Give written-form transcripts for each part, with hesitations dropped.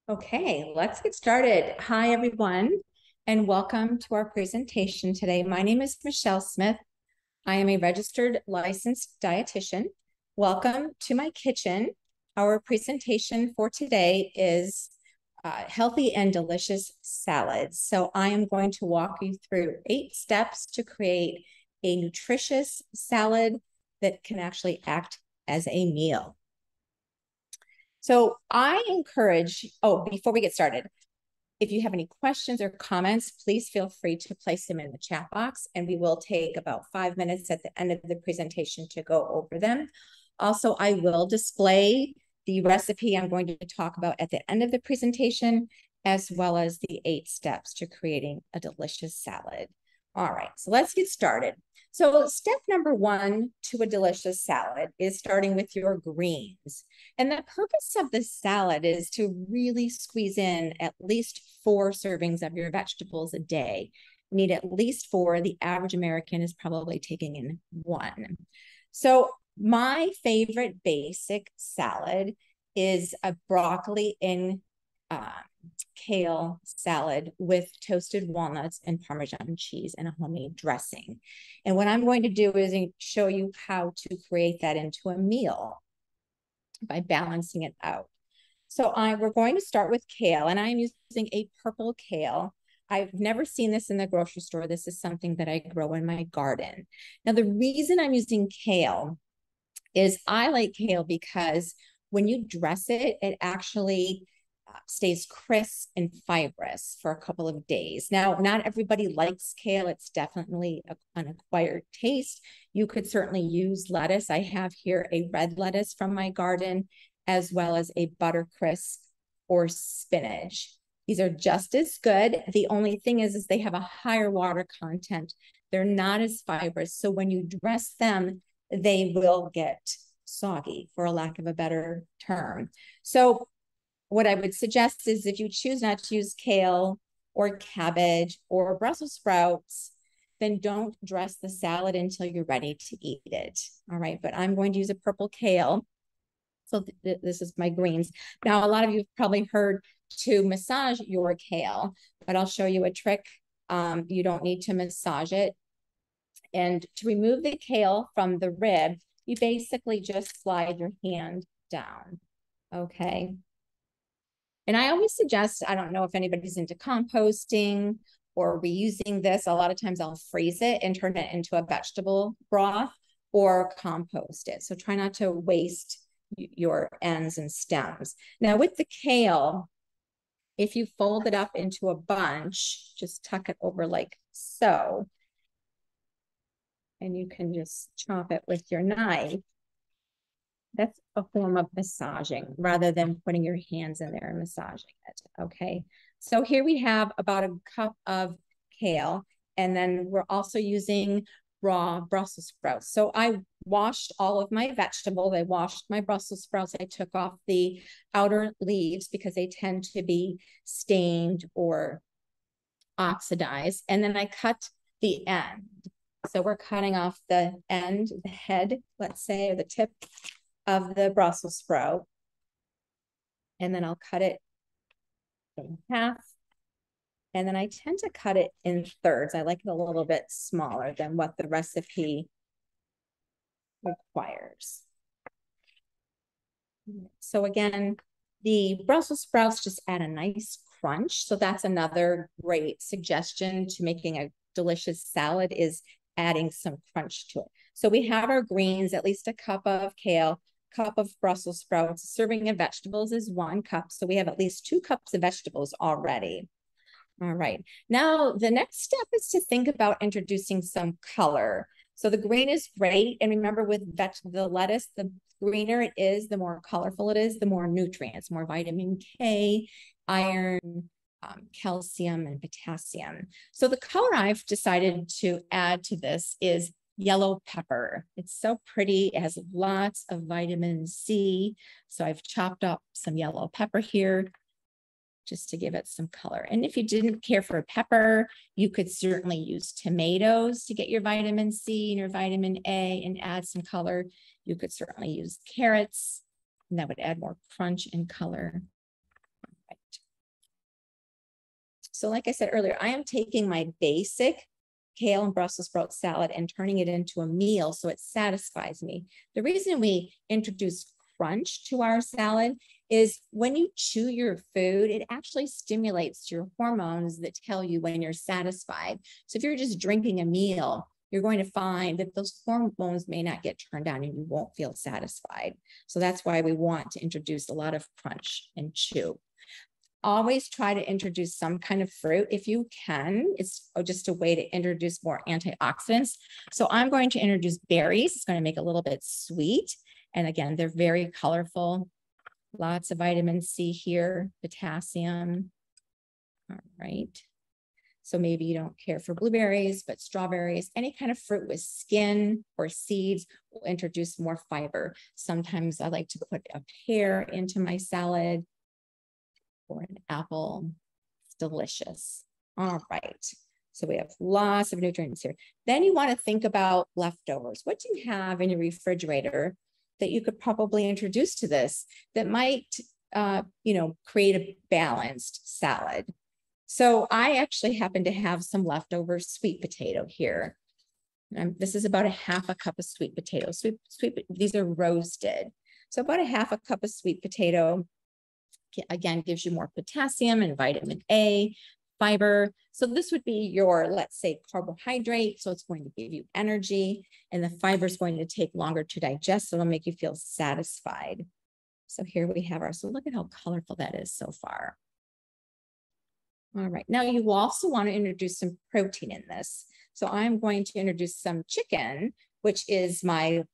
Okay, let's get started. Hi, everyone, and welcome to our presentation today. My name is Michelle Smith. I am a registered licensed dietitian. Welcome to my kitchen. Our presentation for today is healthy and delicious salads. So I am going to walk you through 8 steps to create a nutritious salad that can actually act as a meal. So I encourage, before we get started, if you have any questions or comments, please feel free to place them in the chat box, and we will take about 5 minutes at the end of the presentation to go over them. Also, I will display the recipe I'm going to talk about at the end of the presentation, as well as the 8 steps to creating a delicious salad. All right, so let's get started. So step number 1 to a delicious salad is starting with your greens. And the purpose of this salad is to really squeeze in at least 4 servings of your vegetables a day. You need at least 4. The average American is probably taking in 1. So my favorite basic salad is a broccoli and kale salad with toasted walnuts and Parmesan cheese and a homemade dressing. And what I'm going to do is show you how to create that into a meal by balancing it out. So we're going to start with kale, and I'm using a purple kale. I've never seen this in the grocery store. This is something that I grow in my garden. Now, the reason I'm using kale is I like kale because when you dress it, it actually stays crisp and fibrous for a couple of days. Now, not everybody likes kale. It's definitely an acquired taste. You could certainly use lettuce. I have here a red lettuce from my garden, as well as a buttercrisp or spinach. These are just as good. The only thing is they have a higher water content. They're not as fibrous. So when you dress them, they will get soggy, for a lack of a better term. So what I would suggest is if you choose not to use kale or cabbage or Brussels sprouts, then don't dress the salad until you're ready to eat it. All right, but I'm going to use a purple kale. So this is my greens. Now, a lot of you have probably heard to massage your kale, but I'll show you a trick. You don't need to massage it. And to remove the kale from the rib, you basically just slide your hand down, okay? And I always suggest, I don't know if anybody's into composting or reusing this. A lot of times I'll freeze it and turn it into a vegetable broth or compost it. So try not to waste your ends and stems. Now with the kale, if you fold it up into a bunch, just tuck it over like so, and you can just chop it with your knife. That's a form of massaging rather than putting your hands in there and massaging it, okay? So here we have about a cup of kale, and then we're also using raw Brussels sprouts. So I washed all of my vegetables. I washed my Brussels sprouts. I took off the outer leaves because they tend to be stained or oxidized. And then I cut the end. So we're cutting off the end, the head, let's say, or the tip of the Brussels sprout. And then I'll cut it in half. And then I tend to cut it in thirds. I like it a little bit smaller than what the recipe requires. So again, the Brussels sprouts just add a nice crunch. So that's another great suggestion to making a delicious salad, is adding some crunch to it. So we have our greens, at least a cup of kale, cup of Brussels sprouts. Serving of vegetables is 1 cup. So we have at least 2 cups of vegetables already. All right. Now, the next step is to think about introducing some color. So the green is great. And remember, with the lettuce, the greener it is, the more colorful it is, the more nutrients, more vitamin K, iron, calcium, and potassium. So the color I've decided to add to this is yellow pepper. It's so pretty. It has lots of vitamin C. So I've chopped up some yellow pepper here just to give it some color. And if you didn't care for pepper, you could certainly use tomatoes to get your vitamin C and your vitamin A and add some color. You could certainly use carrots, and that would add more crunch and color. Right. So like I said earlier, I am taking my basic kale and Brussels sprout salad and turning it into a meal so it satisfies me. The reason we introduce crunch to our salad is when you chew your food, it actually stimulates your hormones that tell you when you're satisfied. So if you're just drinking a meal, you're going to find that those hormones may not get turned on and you won't feel satisfied. So that's why we want to introduce a lot of crunch and chew. Always try to introduce some kind of fruit if you can. It's just a way to introduce more antioxidants. So I'm going to introduce berries. It's going to make it a little bit sweet. And again, they're very colorful. Lots of vitamin C here, potassium. All right. So maybe you don't care for blueberries, but strawberries, any kind of fruit with skin or seeds will introduce more fiber. Sometimes I like to put a pear into my salad or an apple. It's delicious. All right. So we have lots of nutrients here. Then you want to think about leftovers. What do you have in your refrigerator that you could probably introduce to this that might, create a balanced salad? So I actually happen to have some leftover sweet potato here. This is about a half a cup of sweet potatoes. These are roasted. So about a half a cup of sweet potato, again, gives you more potassium and vitamin A, fiber. So this would be your, let's say, carbohydrate. So it's going to give you energy, and the fiber is going to take longer to digest. So it'll make you feel satisfied. So here we have so look at how colorful that is so far. All right, now you also want to introduce some protein in this. So I'm going to introduce some chicken, which is a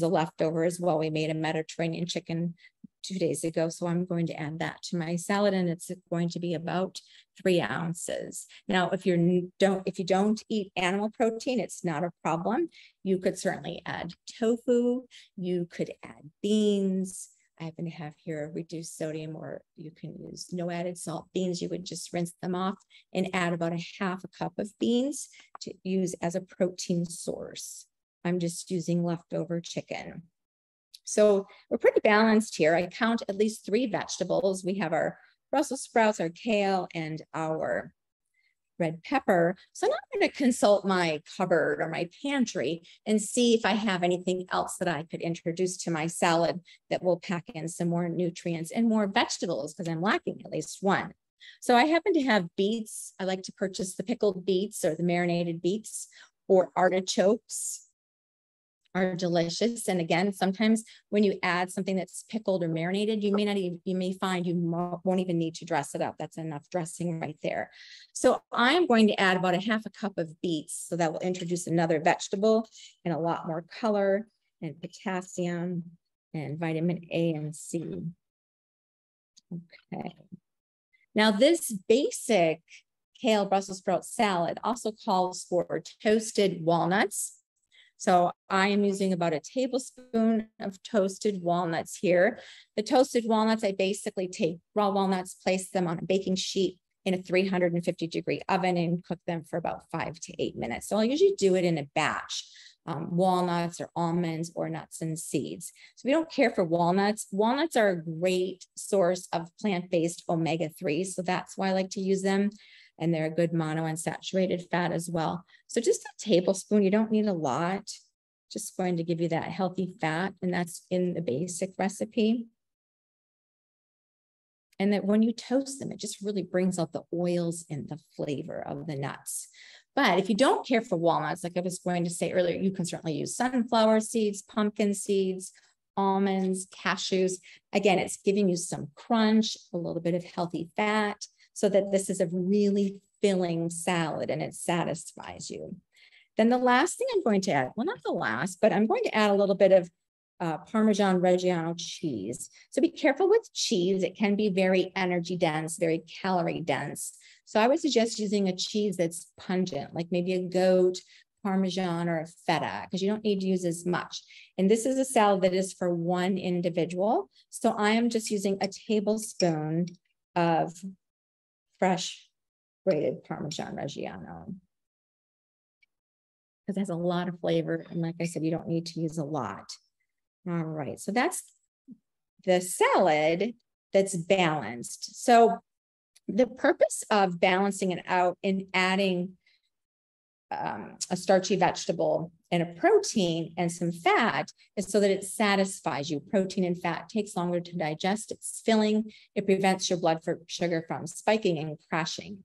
leftover as well. We made a Mediterranean chicken 2 days ago. So I'm going to add that to my salad, and it's going to be about 3 ounces. Now, if you don't eat animal protein, it's not a problem. You could certainly add tofu. You could add beans. I happen to have here reduced sodium, or you can use no added salt beans. You would just rinse them off and add about a half a cup of beans to use as a protein source. I'm just using leftover chicken. So we're pretty balanced here. I count at least 3 vegetables. We have our Brussels sprouts, our kale, and our red pepper. So now I'm going to consult my cupboard or my pantry and see if I have anything else that I could introduce to my salad that will pack in some more nutrients and more vegetables, because I'm lacking at least one. So I happen to have beets. I like to purchase the pickled beets or the marinated beets, or artichokes are delicious. And again, sometimes when you add something that's pickled or marinated, you may find you won't even need to dress it up. That's enough dressing right there. So I'm going to add about a half a cup of beets. So that will introduce another vegetable and a lot more color and potassium and vitamin A and C. Okay. Now this basic kale Brussels sprout salad also calls for toasted walnuts. So I am using about a tablespoon of toasted walnuts here. The toasted walnuts, I basically take raw walnuts, place them on a baking sheet in a 350-degree oven and cook them for about 5 to 8 minutes. So I'll usually do it in a batch, walnuts or almonds or nuts and seeds. So if you don't care for walnuts, walnuts are a great source of plant-based omega-3. So that's why I like to use them. And they're a good monounsaturated fat as well. So just a tablespoon, you don't need a lot, just going to give you that healthy fat, and that's in the basic recipe. And that when you toast them, it just really brings out the oils and the flavor of the nuts. But if you don't care for walnuts, like I was going to say earlier, you can certainly use sunflower seeds, pumpkin seeds, almonds, cashews. Again, it's giving you some crunch, a little bit of healthy fat, so that this is a really filling salad and it satisfies you. Then the last thing I'm going to add, well, not the last, but I'm going to add a little bit of Parmesan Reggiano cheese. So be careful with cheese. It can be very energy dense, very calorie dense. So I would suggest using a cheese that's pungent, like maybe a goat, Parmesan, or a feta, because you don't need to use as much. And this is a salad that is for one individual. So I am just using a tablespoon of fresh grated Parmesan Reggiano, because it has a lot of flavor. And like I said, you don't need to use a lot. All right, so that's the salad that's balanced. So The purpose of balancing it out and adding a starchy vegetable and a protein and some fat is so that it satisfies you. Protein and fat takes longer to digest. It's filling. It prevents your blood sugar from spiking and crashing.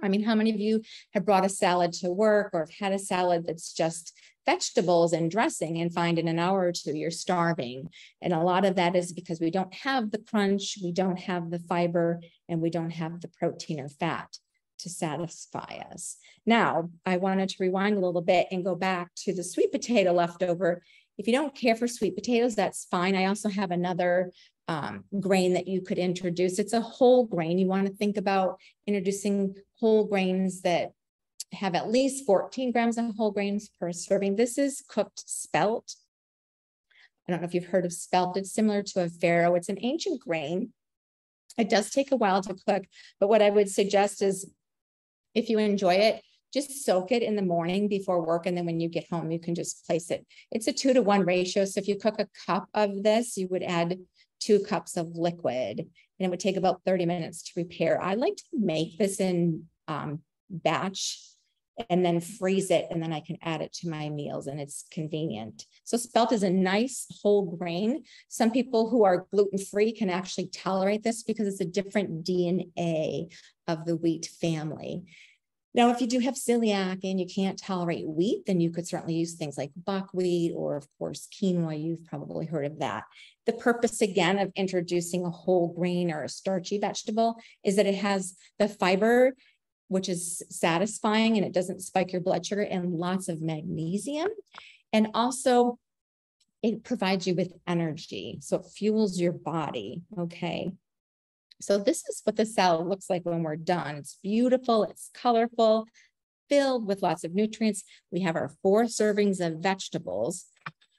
I mean, how many of you have brought a salad to work or have had a salad that's just vegetables and dressing and find in an hour or two you're starving? And a lot of that is because we don't have the crunch, we don't have the fiber, and we don't have the protein or fat to satisfy us. Now, I wanted to rewind a little bit and go back to the sweet potato leftover. If you don't care for sweet potatoes, that's fine. I also have another grain that you could introduce. It's a whole grain. You want to think about introducing whole grains that have at least 14 grams of whole grains per serving. This is cooked spelt. I don't know if you've heard of spelt. It's similar to a farro. It's an ancient grain. It does take a while to cook, but what I would suggest is if you enjoy it, just soak it in the morning before work. And then when you get home, you can just place it. It's a 2-to-1 ratio. So if you cook a cup of this, you would add 2 cups of liquid, and it would take about 30 minutes to prepare. I like to make this in batch and then freeze it, and then I can add it to my meals, and it's convenient. So spelt is a nice whole grain. Some people who are gluten-free can actually tolerate this because it's a different DNA of the wheat family. Now, if you do have celiac and you can't tolerate wheat, then you could certainly use things like buckwheat or, of course, quinoa. You've probably heard of that. The purpose, again, of introducing a whole grain or a starchy vegetable is that it has the fiber, which is satisfying and it doesn't spike your blood sugar, and lots of magnesium. And also, it provides you with energy. So it fuels your body, okay? So this is what the salad looks like when we're done. It's beautiful, it's colorful, filled with lots of nutrients. We have our 4 servings of vegetables,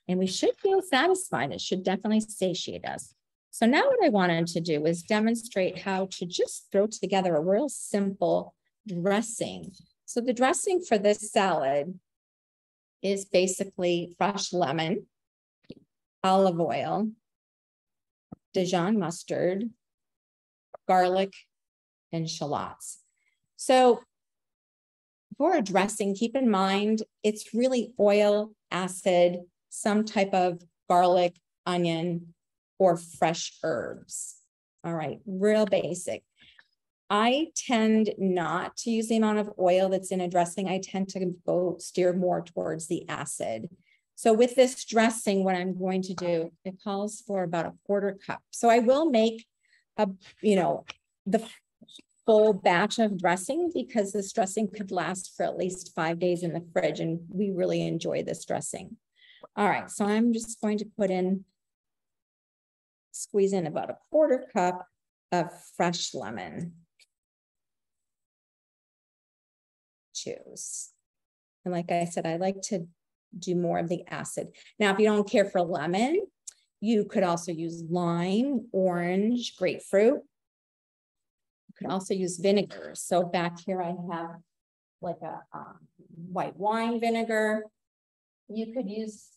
and we should feel satisfied. It should definitely satiate us. So now what I wanted to do is demonstrate how to just throw together a real simple dressing. So the dressing for this salad is basically fresh lemon, olive oil, Dijon mustard, garlic, and shallots. So for a dressing, keep in mind, it's really oil, acid, some type of garlic, onion, or fresh herbs. All right, real basic. I tend not to use the amount of oil that's in a dressing. I tend to steer more towards the acid. So with this dressing, what I'm going to do, it calls for about 1/4 cup. So I will make the full batch of dressing because this dressing could last for at least 5 days in the fridge, and we really enjoy this dressing. All right, so I'm just going to squeeze in about 1/4 cup of fresh lemon juice. And like I said, I like to do more of the acid. Now, if you don't care for lemon, you could also use lime, orange, grapefruit. You could also use vinegar. So back here I have like a white wine vinegar. You could use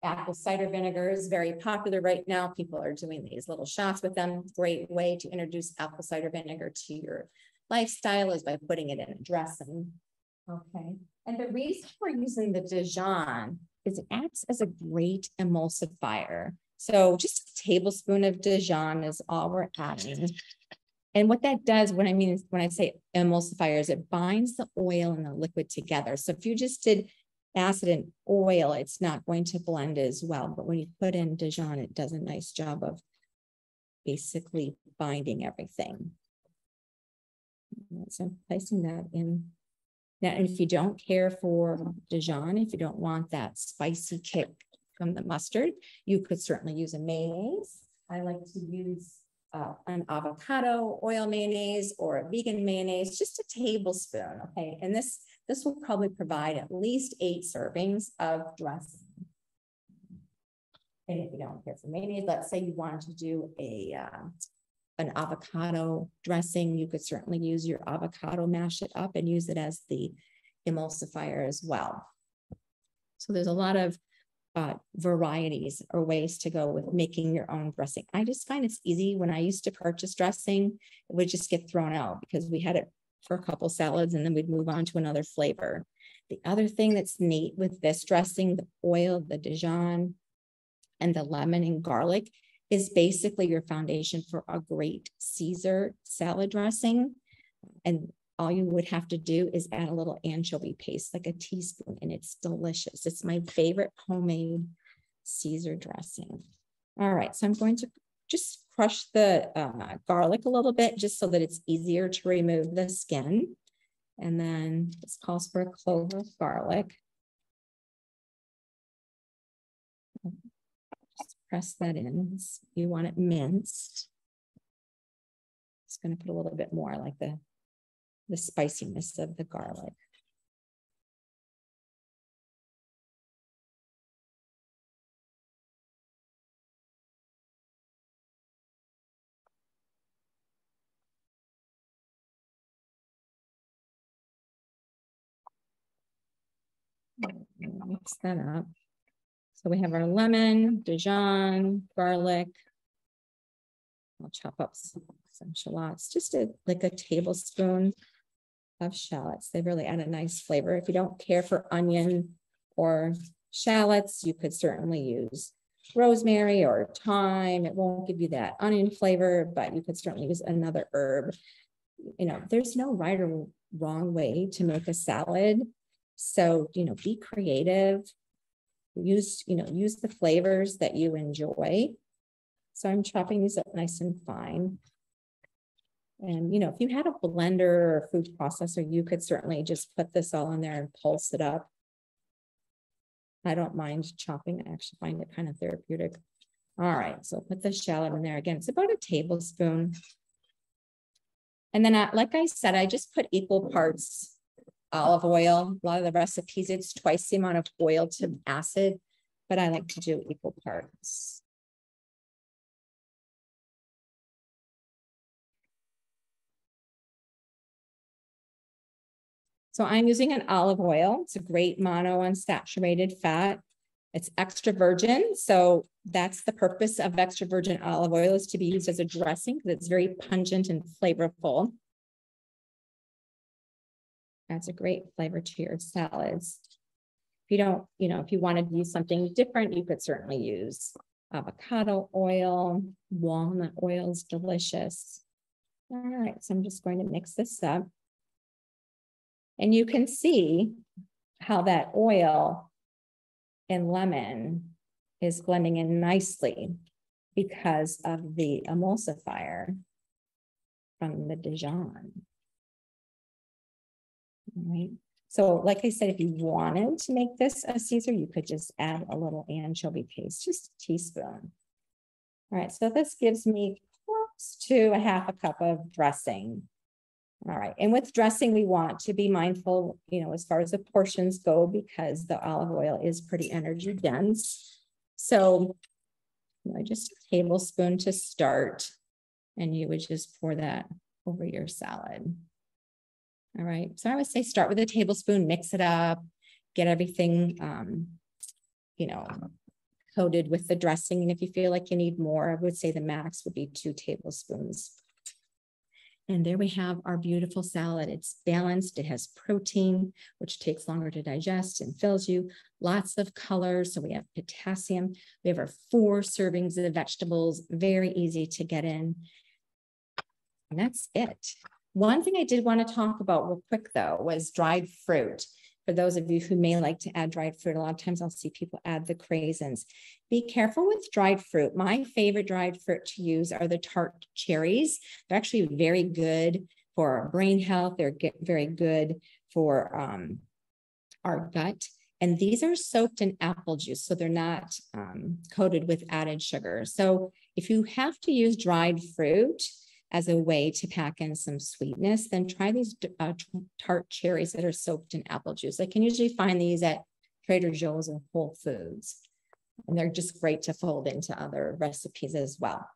apple cider vinegar, is very popular right now. People are doing these little shots with them. Great way to introduce apple cider vinegar to your lifestyle is by putting it in a dressing. Okay. And the reason we're using the Dijon is it acts as a great emulsifier. So just a tablespoon of Dijon is all we're adding. And what that does, when I say emulsifier, is it binds the oil and the liquid together. So if you just did acid and oil, it's not going to blend as well. But when you put in Dijon, it does a nice job of basically binding everything. So I'm placing that in. Now, and if you don't care for Dijon, if you don't want that spicy kick from the mustard, you could certainly use a mayonnaise. I like to use an avocado oil mayonnaise or a vegan mayonnaise, just a tablespoon, okay? And this will probably provide at least 8 servings of dressing. And if you don't care for mayonnaise, let's say you wanted to do an avocado dressing, you could certainly use your avocado, mash it up and use it as the emulsifier as well. So there's a lot of varieties or ways to go with making your own dressing. I just find it's easy. When I used to purchase dressing, it would just get thrown out because we had it for a couple salads and then we'd move on to another flavor. The other thing that's neat with this dressing, the oil, the Dijon, and the lemon and garlic is basically your foundation for a great Caesar salad dressing. And all you would have to do is add a little anchovy paste, like a teaspoon, and it's delicious. It's my favorite homemade Caesar dressing. All right, so I'm going to just crush the garlic a little bit just so that it's easier to remove the skin. And then this calls for a clove of garlic. Just press that in. You want it minced. Just going to put a little bit more, like the spiciness of the garlic. Mix that up. So we have our lemon, Dijon, garlic. I'll chop up some shallots, just like a tablespoon of shallots. They really add a nice flavor. If you don't care for onion or shallots, you could certainly use rosemary or thyme. It won't give you that onion flavor, but you could certainly use another herb. You know, there's no right or wrong way to make a salad. So, you know, be creative. Use the flavors that you enjoy. So I'm chopping these up nice and fine. And, you know, if you had a blender or a food processor, you could certainly just put this all in there and pulse it up. I don't mind chopping. I actually find it kind of therapeutic. All right, so put the shallot in there. Again, it's about a tablespoon. And then, like I said, I just put equal parts olive oil. A lot of the recipes, it's twice the amount of oil to acid, but I like to do equal parts. So I'm using an olive oil. It's a great monounsaturated fat. It's extra virgin. So that's the purpose of extra virgin olive oil, is to be used as a dressing because it's very pungent and flavorful. Adds a great flavor to your salads. If you don't, you know, if you wanted to use something different, you could certainly use avocado oil. Walnut oil is delicious. All right, so I'm just going to mix this up. And you can see how that oil and lemon is blending in nicely because of the emulsifier from the Dijon. All right. So like I said, if you wanted to make this a Caesar, you could just add a little anchovy paste, just a teaspoon. All right, so this gives me close to a half a cup of dressing. All right, and with dressing, we want to be mindful, you know, as far as the portions go, because the olive oil is pretty energy dense. So, you know, just a tablespoon to start, and you would just pour that over your salad. All right, so I would say start with a tablespoon, mix it up, get everything, you know, coated with the dressing. And if you feel like you need more, I would say the max would be 2 tablespoons. And there we have our beautiful salad. It's balanced. It has protein, which takes longer to digest and fills you. Lots of colors. So we have potassium. We have our 4 servings of vegetables. Very easy to get in. And that's it. One thing I did want to talk about real quick, though, was dried fruit. For those of you who may like to add dried fruit, a lot of times I'll see people add the craisins. Be careful with dried fruit. My favorite dried fruit to use are the tart cherries. They're actually very good for brain health. They're very good for our gut. And these are soaked in apple juice, so they're not coated with added sugar. So if you have to use dried fruit as a way to pack in some sweetness, then try these tart cherries that are soaked in apple juice. I can usually find these at Trader Joe's or Whole Foods, and they're just great to fold into other recipes as well.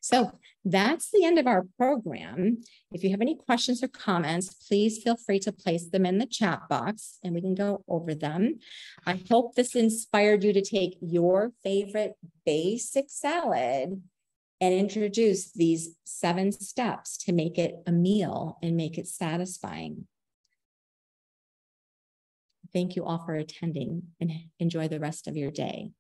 So that's the end of our program. If you have any questions or comments, please feel free to place them in the chat box and we can go over them. I hope this inspired you to take your favorite basic salad and introduce these 7 steps to make it a meal and make it satisfying. Thank you all for attending and enjoy the rest of your day.